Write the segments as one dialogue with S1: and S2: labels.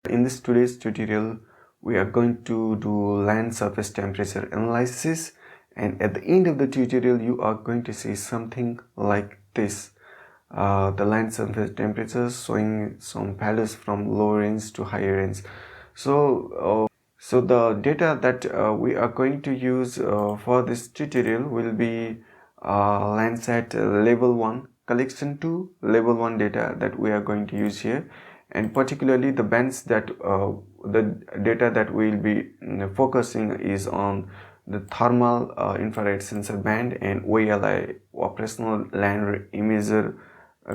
S1: In this today's tutorial, we are going to do land surface temperature analysis, and at the end of the tutorial you are going to see something like this. The land surface temperatures showing some values from low range to higher range. So the data that we are going to use for this tutorial will be Landsat level 1 collection 2 level 1 data that we are going to use here, and particularly the bands that the data that we will be focusing is on the thermal infrared sensor band and OLI, operational land imager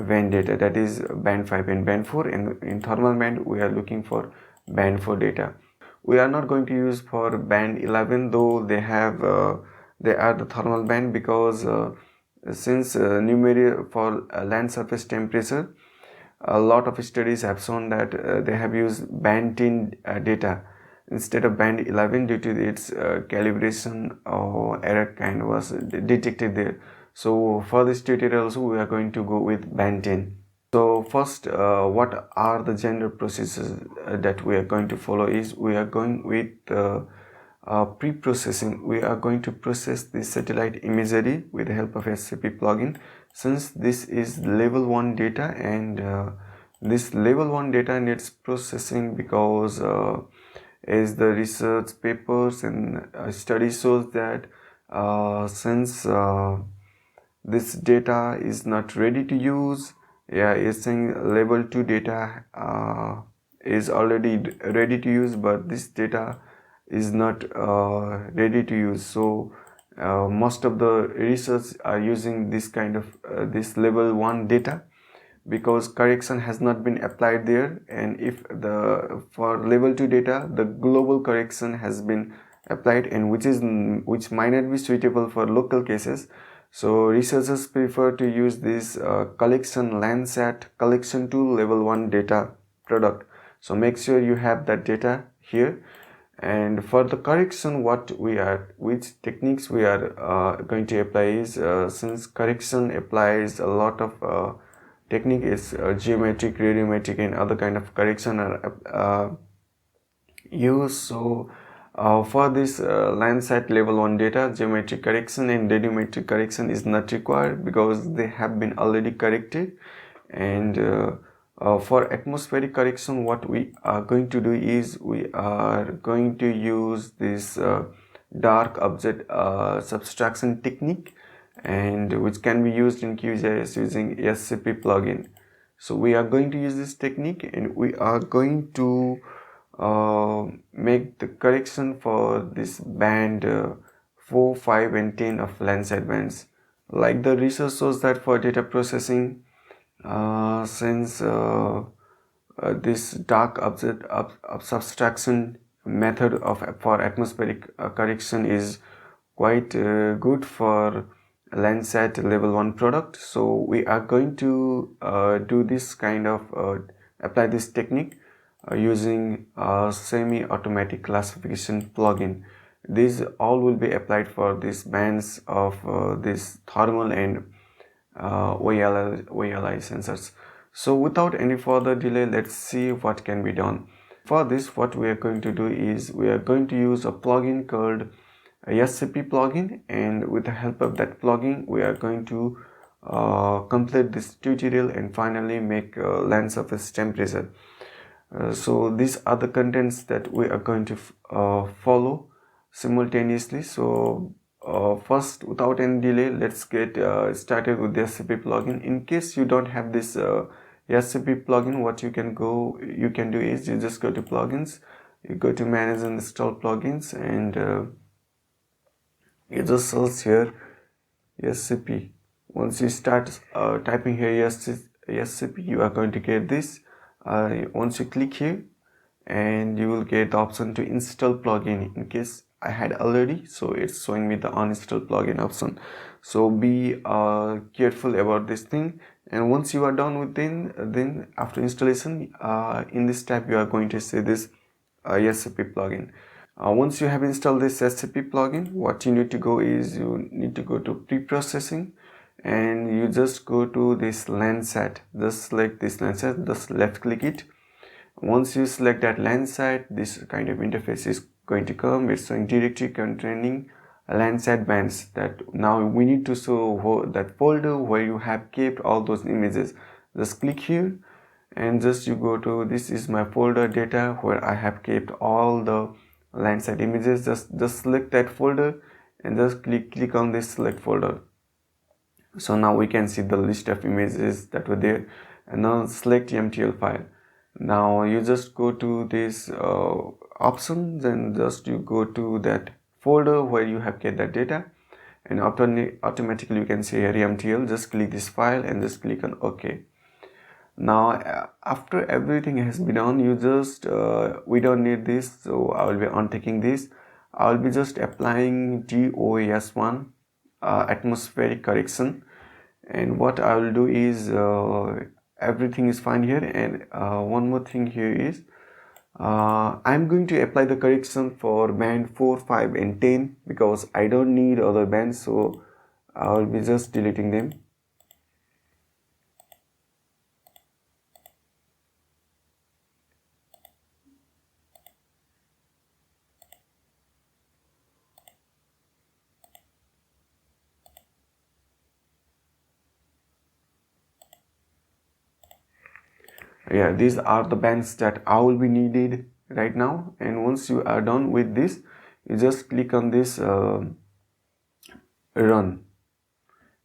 S1: band data, that is band 5 and band 4, and in thermal band we are looking for band 4 data. We are not going to use for band 11, though they are the thermal band, because since numeric for land surface temperature, a lot of studies have shown that they have used band 10 data instead of band 11 due to its calibration error kind was detected there. So for this tutorial also we are going to go with band 10. So first, what are the general processes that we are going to follow is we are going with pre-processing. We are going to process the satellite imagery with the help of SCP plugin, since this is level 1 data, and this level 1 data needs processing because as the research papers and study shows that since this data is not ready to use, it's saying level 2 data is already ready to use, but this data is not ready to use. So most of the research are using this kind of this level 1 data, because correction has not been applied there, and if for level 2 data the global correction has been applied, and which might not be suitable for local cases. So researchers prefer to use this collection Landsat collection 2 level 1 data product. So make sure you have that data here. And for the correction, which techniques we are going to apply is, since correction applies a lot of technique, is geometric, radiometric and other kind of correction are used. So for this Landsat level 1 data, geometric correction and radiometric correction is not required because they have been already corrected. And for atmospheric correction, what we are going to do is we are going to use this dark object subtraction technique, and which can be used in QGIS using SCP plugin. So we are going to use this technique, and we are going to make the correction for this band 4, 5 and 10 of Landsat bands. Like the research shows that for data processing, since this dark object subtraction method for atmospheric correction is quite good for Landsat level 1 product, so we are going to do this kind of apply this technique using semi-automatic classification plugin. These all will be applied for these bands of this thermal and OLI sensors. So without any further delay, let's see what can be done. For this, what we are going to do is we are going to use a plugin called SCP plugin, and with the help of that plugin we are going to complete this tutorial and finally make land surface temperature. So these are the contents that we are going to follow simultaneously. So first, without any delay, let's get started with the SCP plugin. In case you don't have this SCP plugin, what you can do is you just go to plugins, you go to manage and install plugins, and you just search here SCP. Once you start typing here SCP, you are going to get this. Once you click here, and you will get the option to install plugin. In case I had already, so it's showing me the uninstall plugin option. So be careful about this thing, and once you are done with then after installation, in this tab you are going to see this SCP plugin. Once you have installed this SCP plugin, what you need to go is you need to go to pre-processing, and you just go to this Landsat, just select this Landsat, just left click it, Once you select that Landsat, this kind of interface is going to come. It's showing directory containing Landsat bands. That now we need to show that folder where you have kept all those images. Just click here and just you go to, this is my folder data where I have kept all the Landsat images. Just select that folder and just click on this select folder. So now we can see the list of images that were there, and now select MTL file. Now you just go to this options and just you go to that folder where you have kept that data, and automatically you can see here MTL. Just click this file and just click on OK. Now after everything has been done, you just we don't need this, so I will be unticking this. I will be just applying DOAS1 atmospheric correction, and what I will do is everything is fine here, and one more thing here is I'm going to apply the correction for band 4, 5 and 10 because I don't need other bands, so I will be just deleting them. Yeah, these are the bands that I will be needed right now, and once you are done with this, you just click on this run,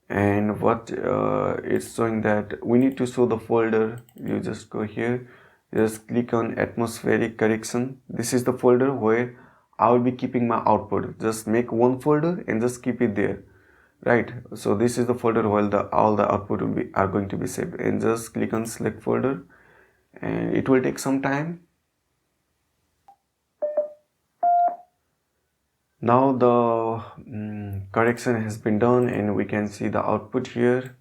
S1: and what it's showing that we need to show the folder. You just go here, just click on atmospheric correction. This is the folder where I will be keeping my output. Just make one folder and just keep it there, right? So this is the folder where all the output are going to be saved, and just click on select folder, and it will take some time. Now the correction has been done, and we can see the output here,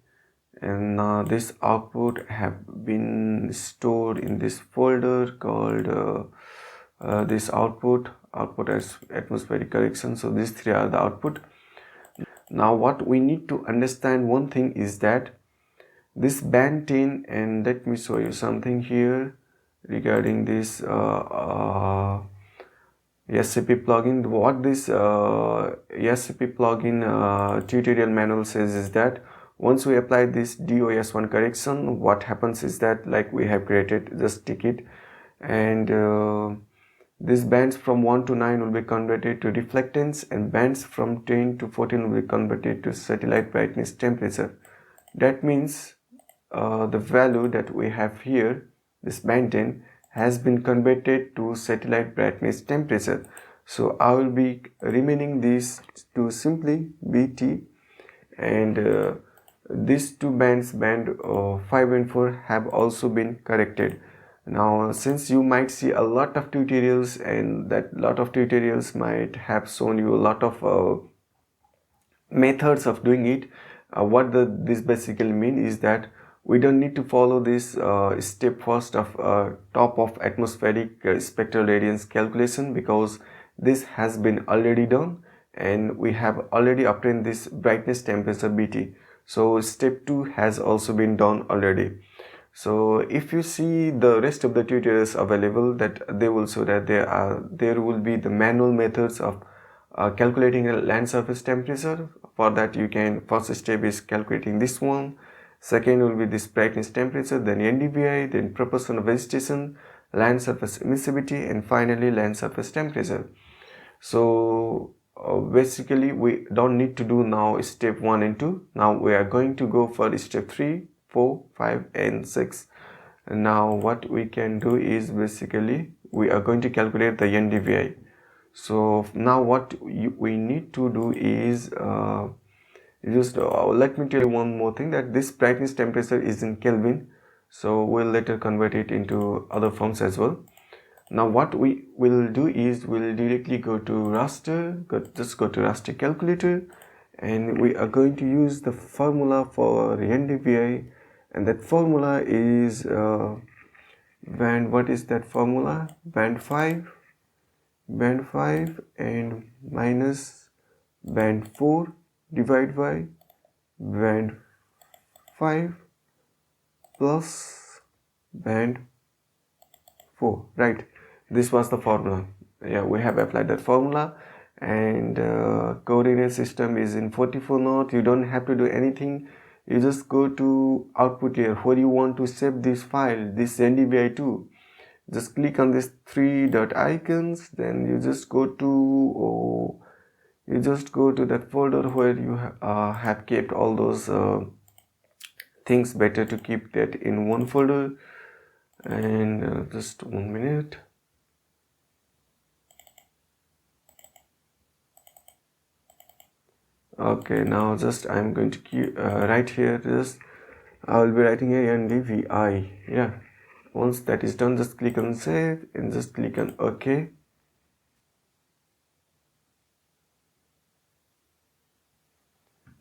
S1: and this output have been stored in this folder called this output as atmospheric correction. So these three are the output. Now what we need to understand, one thing is that this band 10, and let me show you something here regarding this SCP plugin. What this SCP plugin tutorial manual says is that once we apply this DOS1 correction, what happens is that, like we have created, just tick it, and these bands from 1 to 9 will be converted to reflectance, and bands from 10 to 14 will be converted to satellite brightness temperature. That means the value that we have here, this band 10, has been converted to satellite brightness temperature. So I will be remaining this to simply BT, and these two bands, band 5 and 4, have also been corrected. Now since you might see a lot of tutorials, and that lot of tutorials might have shown you a lot of methods of doing it, what this basically mean is that we don't need to follow this step first of top of atmospheric spectral radiance calculation, because this has been already done and we have already obtained this brightness temperature BT. So step 2 has also been done already. So if you see the rest of the tutorials available, that they will show that there will be the manual methods of calculating a land surface temperature. For that, you can, first step is calculating this one, second will be this brightness temperature, then NDVI, then proportion of vegetation, land surface emissivity, and finally land surface temperature. So basically we don't need to do now step 1 and 2. Now we are going to go for step 3, 4, 5 and 6. And now what we can do is basically we are going to calculate the NDVI. So now what we need to do is just let me tell you one more thing, that this brightness temperature is in Kelvin, so we'll later convert it into other forms as well. Now what we will do is we'll directly go to raster, just go to raster calculator, and we are going to use the formula for NDVI, and that formula is band, what is that formula? Band 5 and minus band 4 divided by band 5 plus band 4, right? This was the formula. Yeah, we have applied that formula, and coordinate system is in 44 knot. You don't have to do anything. You just go to output layer where you want to save this file, this NDVI to. Just click on this 3 dot icons, then you just go to that folder where you have kept all those things. Better to keep that in one folder. And just 1 minute. Okay, now just I'm going to keep, write here, just I will be writing here NDVI. Yeah, once that is done, just click on save and just click on OK.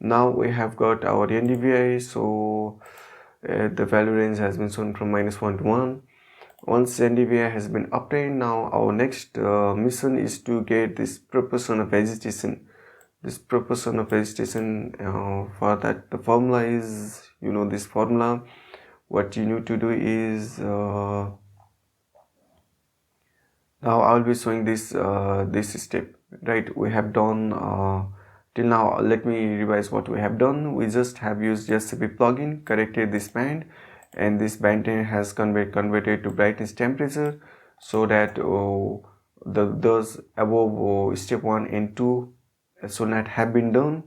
S1: Now we have got our NDVI. So the value range has been shown from -1 to 1. Once NDVI has been obtained, now our next mission is to get this proportion of vegetation. This proportion of vegetation, for that the formula is, this formula. What you need to do is, now I will be showing this this step, right? We have done till now. Let me revise what we have done. We just have used SCP-plugin, corrected this band, and this band has converted to brightness temperature, so that those above step 1 and 2 should not have been done.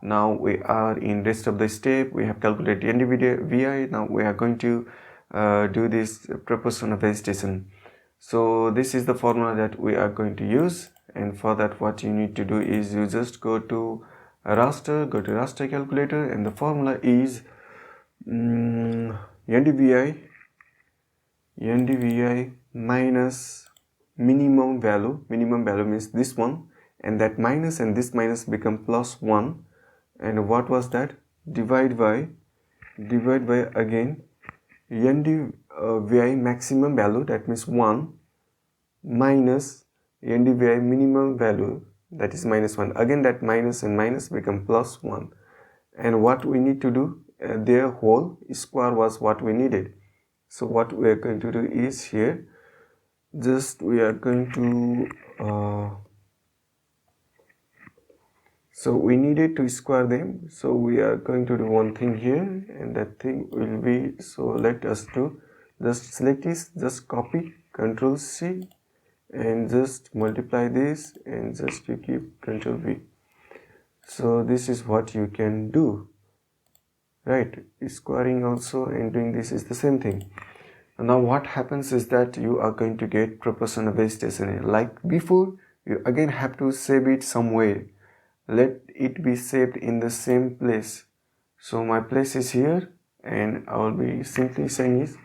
S1: Now we are in rest of the step. We have calculated NDVI. Now we are going to do this proportion of vegetation. So this is the formula that we are going to use, and for that what you need to do is you just go to raster, go to raster calculator, and the formula is NDVI minus minimum value. Minimum value means this one, and that minus and this minus become +1, and what was that? Divide by again NDVI maximum value, that means 1, minus NDVI minimum value, that is -1. Again that minus and minus become +1, and what we need to do, their whole square was what we needed. So what we are going to do is here, just we are going to so we needed to square them, so we are going to do one thing here, and that thing will be, so let us do, just select this, just copy, Control C, and just multiply this, and just you keep Control V. So this is what you can do, right? Squaring also and doing this is the same thing. Now what happens is that you are going to get proportion of vegetation. Like before, you again have to save it somewhere. Let it be saved in the same place. So my place is here, and I will be simply saying is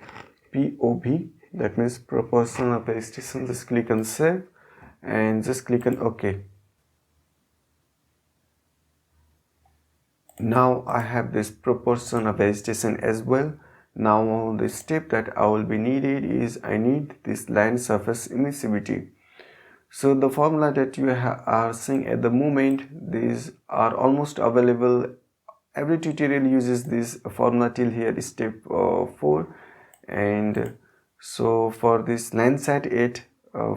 S1: PoV, that means proportion of vegetation. Just click on save and just click on OK. Now I have this proportion of vegetation as well. Now the step that I will be needed is I need this land surface emissivity. So the formula that you are seeing at the moment, these are almost available. Every tutorial uses this formula till here, step 4. And so for this Landsat-8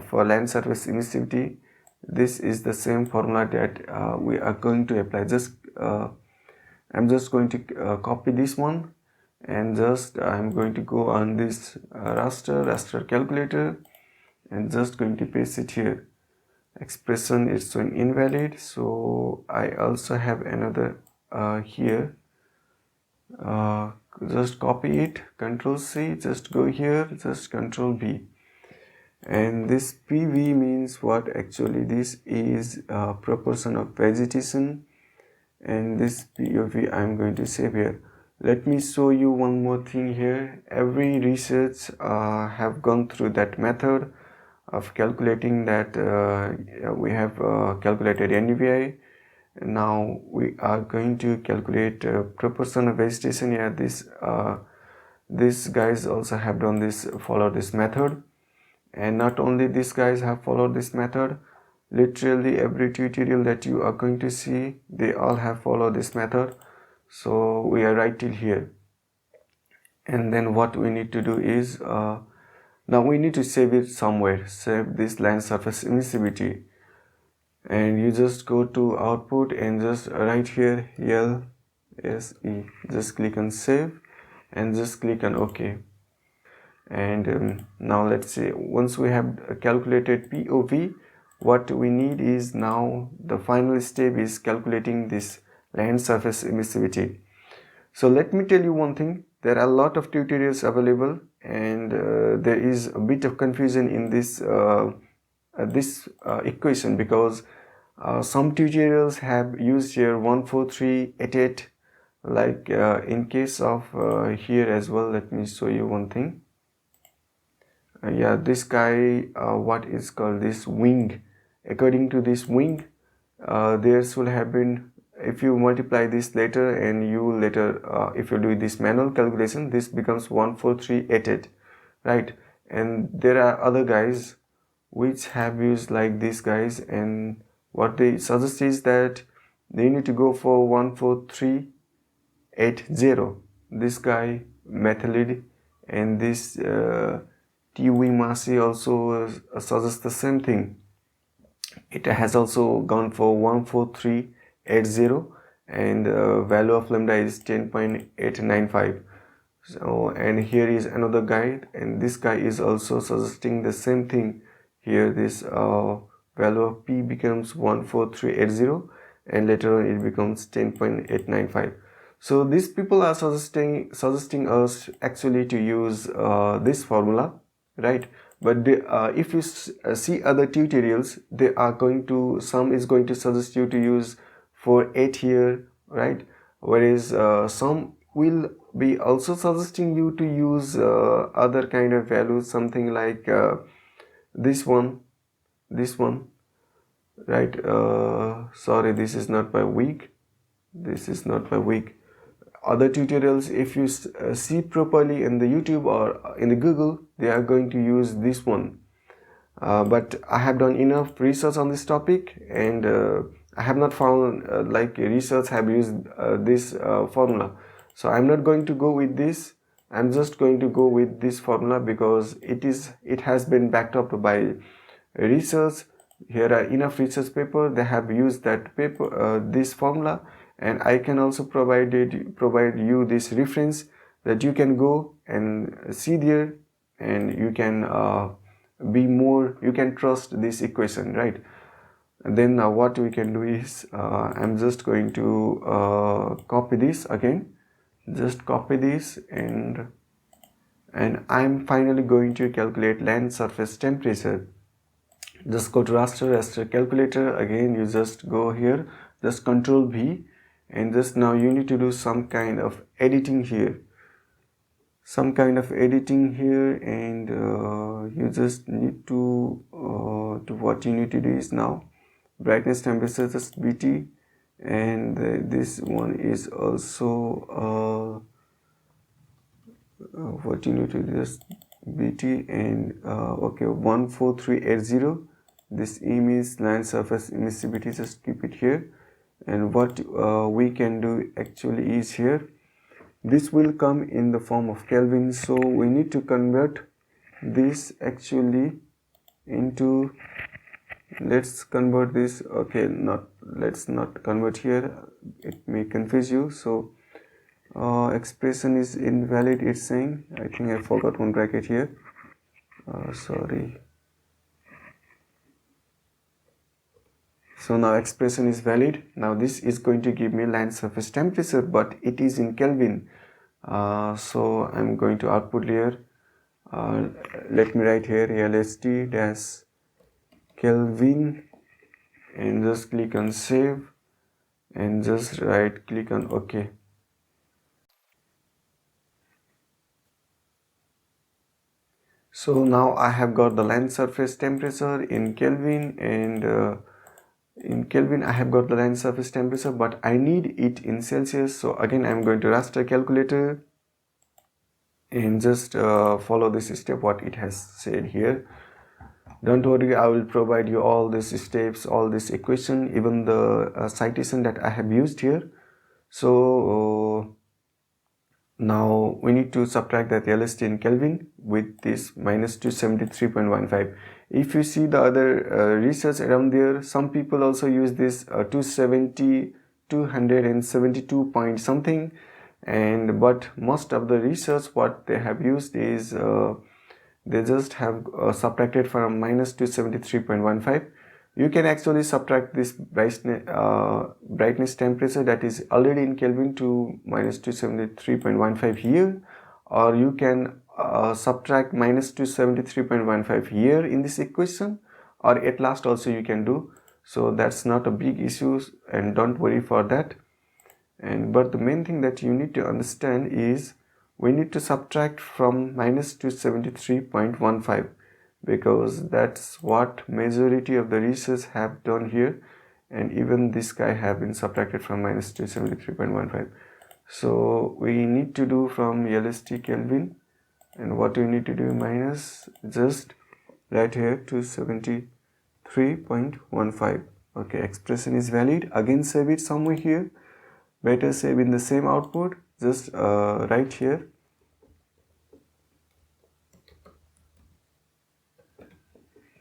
S1: for land surface emissivity, this is the same formula that we are going to apply. Just I'm just going to copy this one, and just I'm going to go on this raster calculator, and just going to paste it here. Expression is showing invalid, so I also have another here. Just copy it, Control C, just go here, just Control V, and this PV means what? Actually this is proportion of vegetation, and this POV I'm going to save here. Let me show you one more thing here. Every research have gone through that method of calculating that. We have calculated NDVI. Now we are going to calculate proportion of vegetation. Yeah, these guys also have done this, follow this method, and not only these guys have followed this method, literally every tutorial that you are going to see, they all have followed this method. So we are right till here, and then what we need to do is Now we need to save it somewhere. Save this land surface emissivity, and you just go to output and just write here LSE. Just click on save and just click on OK. And now let's say once we have calculated POV, what we need is now the final step is calculating this land surface emissivity. So let me tell you one thing, there are a lot of tutorials available, and there is a bit of confusion in this equation, because some tutorials have used here 14388, like in case of here as well. Let me show you one thing. Yeah, this guy, what is called this wing. According to this wing, there should have been, if you multiply this later and you later if you do this manual calculation, this becomes 14388, right? And there are other guys which have used like these guys, and what they suggest is that they need to go for 14380, this guy method, and this TUI Masi also suggests the same thing. It has also gone for 14380, and value of lambda is 10.895. So, and here is another guy, and this guy is also suggesting the same thing. Here this value of P becomes 14380, and later on it becomes 10.895. So these people are suggesting us actually to use this formula, right? But they, if you see other tutorials, they are going to, some is going to suggest you to use for 8 here, right? Whereas some will be also suggesting you to use other kind of values, something like this one, right? Sorry, this is not by week, this is not by week. Other tutorials, if you see properly in the YouTube or in the Google, they are going to use this one. But I have done enough research on this topic, and I have not found like research have used this formula. So I'm not going to go with this. I'm just going to go with this formula because it has been backed up by research. Here are enough research paper, they have used that paper, this formula, and I can also provide you this reference that you can go and see there, and you can you can trust this equation, right? And then now what we can do is I'm just going to copy this again, just copy this, and I'm finally going to calculate land surface temperature. Just go to raster calculator again, you just go here, just Control V, and just now you need to do some kind of editing here, and you just need to what you need to do is now brightness temperature just BT, and this one is also what you need to do just BT, and okay, 14380, this means land surface emissivity, just keep it here. And what we can do actually is here, this will come in the form of Kelvin, so we need to convert this actually into, let's convert this, okay, let's not convert here, it may confuse you. So expression is invalid, it's saying. I think I forgot one bracket here, sorry. So now expression is valid. Now this is going to give me land surface temperature, but it is in Kelvin. So I'm going to output here. Let me write here LST dash Kelvin, and just click on save, and just right click on OK. So now I have got the land surface temperature in Kelvin, and in Kelvin I have got the land surface temperature, but I need it in Celsius. So again I'm going to raster calculator and just follow this step what it has said here. Don't worry, I will provide you all these steps, all this equation, even the citation that I have used here. So Now we need to subtract that LST in Kelvin with this minus 273.15. If you see the other research around there, some people also use this 272 point something, and but most of the research what they have used is they just have subtracted from minus 273.15. You can actually subtract this brightness temperature that is already in Kelvin to minus 273.15 here, or you can subtract minus 273.15 here in this equation, or at last also you can do. So that's not a big issue, and don't worry for that. But the main thing that you need to understand is we need to subtract from minus 273.15, because that's what majority of the research have done here, and even this guy have been subtracted from minus 273.15. So we need to do from LST Kelvin, and what we need to do minus just right here 273.15. okay, expression is valid. Again save it somewhere here, better save in the same output, just right here.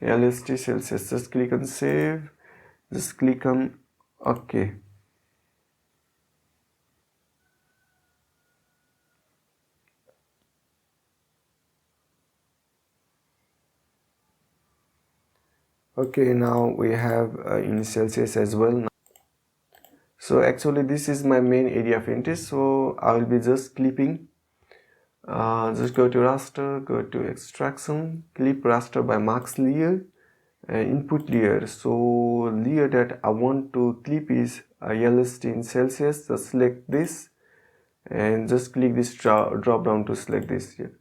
S1: LST Celsius, just click on save, just click on OK. Okay, now we have in Celsius as well. So actually this is my main area of interest, so I will be just clipping. Just go to raster, go to extraction, clip raster by max layer, input layer. So layer that I want to clip is LST in Celsius. Just select this and just click this drop down to select this here,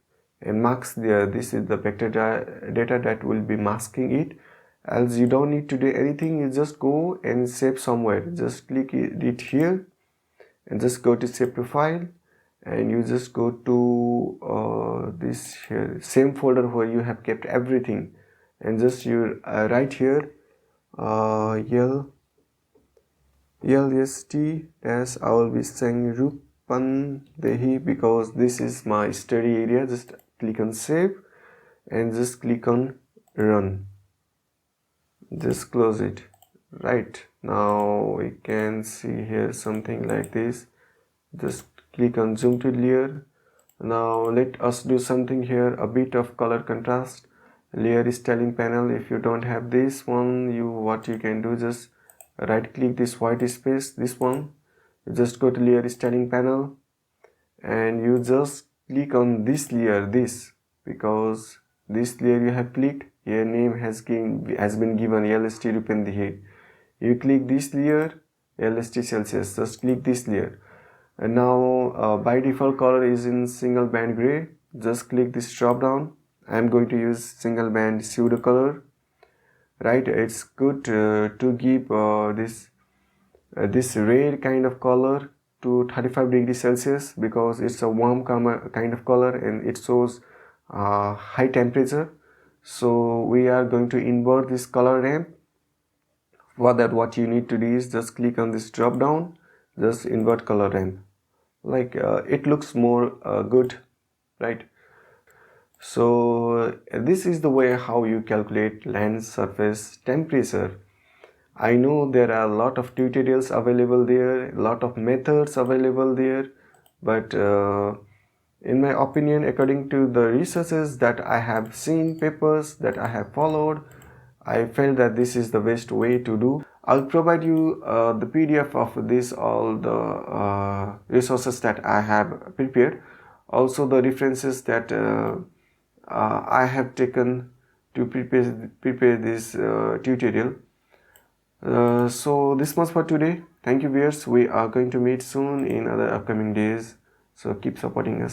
S1: and max there. This is the vector data that will be masking it. Else you don't need to do anything, you just go and save somewhere. Just click it here and just go to save to file, and you just go to this here same folder where you have kept everything, and just you write here LST as I will be saying Rupandehi, because this is my study area. Just click on save and just click on run. Just close it. Right, now we can see here something like this. Just click on zoom to layer. Now let us do something here, a bit of color contrast. Layer styling panel. If you don't have this one, what you can do, just right click this white space, this one, you just go to layer styling panel and you just click on this layer, this, because this layer you have clicked, your name has been given LST Rupandehi. You click this layer, LST Celsius, just click this layer, and now by default color is in single band gray. Just click this drop down. I am going to use single band pseudo color. Right, it's good to give this red kind of color to 35 degrees Celsius, because it's a warm kind of color and it shows high temperature. So we are going to invert this color ramp. For that, what you need to do is just click on this drop down, just invert color ramp, like it looks more good, right? So this is the way how you calculate land surface temperature. I know there are a lot of tutorials available there, a lot of methods available there, but in my opinion, according to the researches that I have seen, papers that I have followed, I felt that this is the best way to do. I'll provide you the PDF of this, all the resources that I have prepared, also the references that I have taken to prepare this tutorial. So this much for today. Thank you viewers. We are going to meet soon in other upcoming days. So keep supporting us.